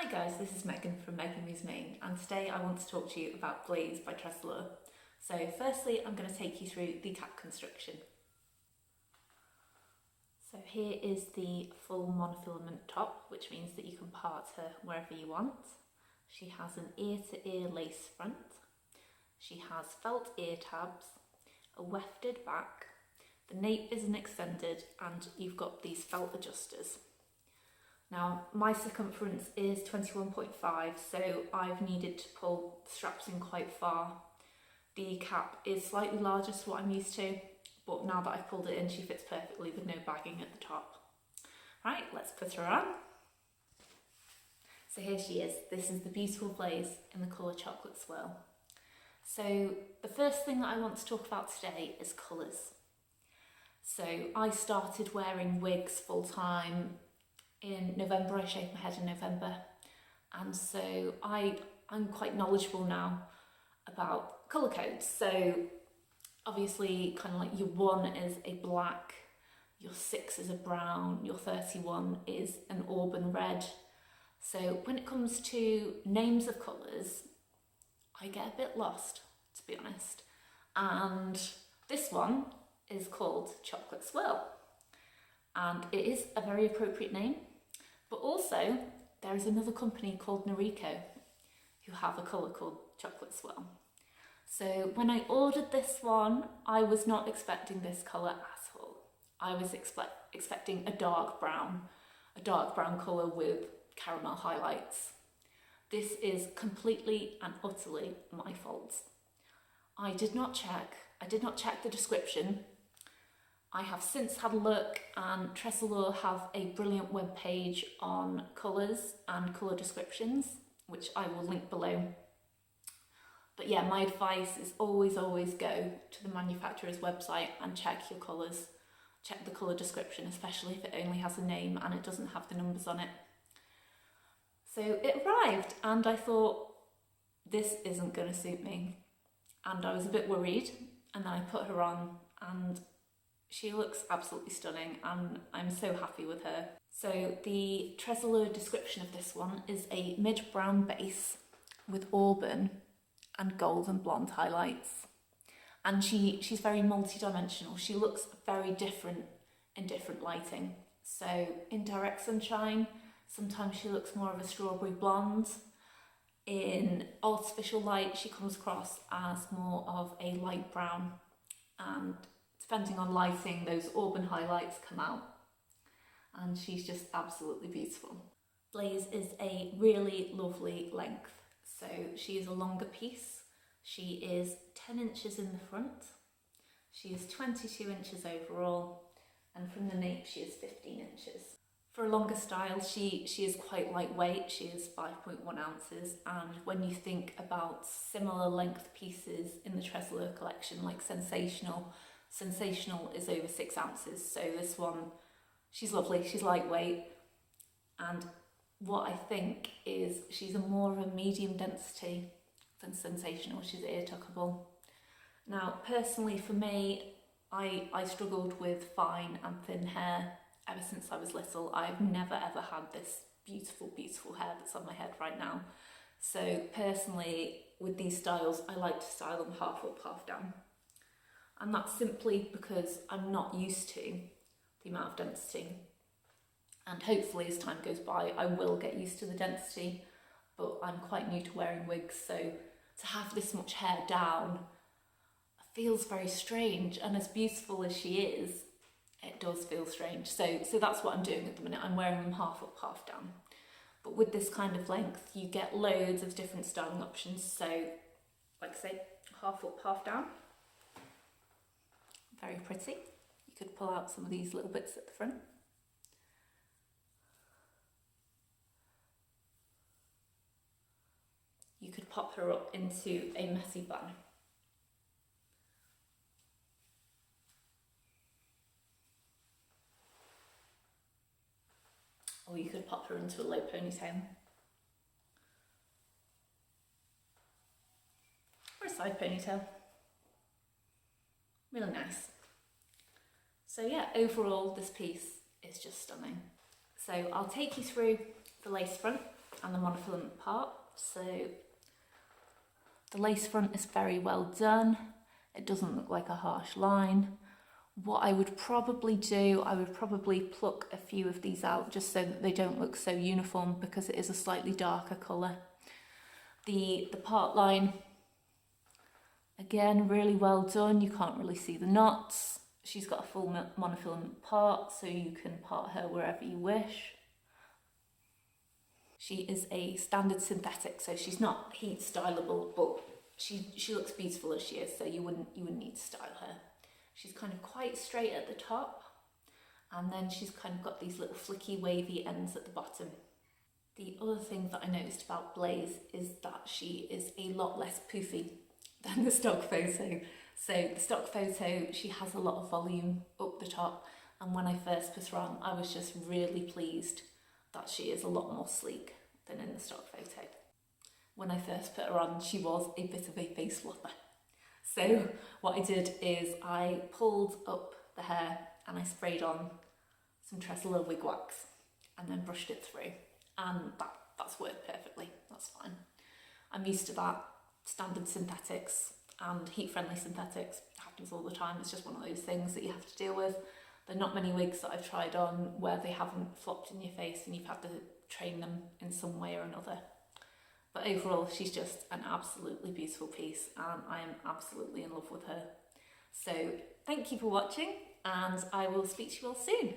Hi guys, this is Megan from Megan Moves Maine, and today I want to talk to you about Blaze by Tressallure. So firstly, I'm going to take you through the cap construction. So here is the full monofilament top, which means that you can part her wherever you want. She has an ear-to-ear lace front. She has felt ear tabs, a wefted back, the nape isn't extended, and you've got these felt adjusters. Now, my circumference is 21.5, so I've needed to pull the straps in quite far. The cap is slightly larger to what I'm used to, but now that I've pulled it in, she fits perfectly with no bagging at the top. Right, let's put her on. So here she is. This is the beautiful Blaze in the colour Chocolate Swirl. So the first thing that I want to talk about today is colours. So I started wearing wigs full time in November. I shaved my head in November, and so I'm quite knowledgeable now about colour codes. So obviously kind of like your 1 is a black, your 6 is a brown, your 31 is an auburn red. So when it comes to names of colours, I get a bit lost, to be honest, and this one is called Chocolate Swirl, and it is a very appropriate name. But also, there is another company called Nape who have a colour called Chocolate Swirl. So when I ordered this one, I was not expecting this colour at all. I was expecting a dark brown colour with caramel highlights. This is completely and utterly my fault. I did not check the description. I have since had a look, and Tressallure have a brilliant webpage on colours and colour descriptions, which I will link below. But yeah, my advice is always go to the manufacturer's website and check your colours. Check the colour description, especially if it only has a name and it doesn't have the numbers on it. So it arrived, and I thought, this isn't going to suit me. And I was a bit worried, and then I put her on, and she looks absolutely stunning, and I'm so happy with her. So the Tressallure description of this one is a mid-brown base with auburn and gold and blonde highlights. And she's very multi-dimensional. She looks very different in different lighting. So in direct sunshine, sometimes she looks more of a strawberry blonde. In artificial light, she comes across as more of a light brown, and depending on lighting, those auburn highlights come out, and she's just absolutely beautiful. Blaze is a really lovely length. So she is a longer piece. She is 10 inches in the front. She is 22 inches overall, and from the nape she is 15 inches. For a longer style, she is quite lightweight. She is 5.1 ounces, and when you think about similar length pieces in the Tressallure collection, like Sensational is over 6 ounces, so this one, she's lovely, she's lightweight, and what I think is she's more of a medium density than Sensational. She's ear tuckable. Now, personally for me, I struggled with fine and thin hair ever since I was little. I've never ever had this beautiful hair that's on my head right now. So personally, with these styles, I like to style them half up, half down. And that's simply because I'm not used to the amount of density. And hopefully as time goes by, I will get used to the density, but I'm quite new to wearing wigs, so to have this much hair down feels very strange, and as beautiful as she is, it does feel strange. So that's what I'm doing at the minute. I'm wearing them half up, half down. But with this kind of length, you get loads of different styling options. So, like I say, half up, half down. Very pretty. You could pull out some of these little bits at the front. You could pop her up into a messy bun. Or you could pop her into a low ponytail. Or a side ponytail. Really nice. So yeah, overall this piece is just stunning. So I'll take you through the lace front and the monofilament part. So the lace front is very well done. It doesn't look like a harsh line. What I would probably do, I would probably pluck a few of these out just so that they don't look so uniform, because it is a slightly darker colour. The part line, again, really well done. You can't really see the knots. She's got a full monofilament part, so you can part her wherever you wish. She is a standard synthetic, so she's not heat stylable, but she looks beautiful as she is, so you wouldn't need to style her. She's kind of quite straight at the top, and then she's kind of got these little flicky wavy ends at the bottom. The other thing that I noticed about Blaze is that she is a lot less poofy than the stock photo. So the stock photo, she has a lot of volume up the top, and when I first put her on, I was just really pleased that she is a lot more sleek than in the stock photo. When I first put her on, she was a bit of a face flopper. So what I did is I pulled up the hair and I sprayed on some Tressallure wig wax and then brushed it through, and that's worked perfectly. That's fine. I'm used to that. Standard synthetics and heat-friendly synthetics happens all the time. It's just one of those things that you have to deal with. There are not many wigs that I've tried on where they haven't flopped in your face and you've had to train them in some way or another. But overall, she's just an absolutely beautiful piece, and I am absolutely in love with her. So thank you for watching, and I will speak to you all soon.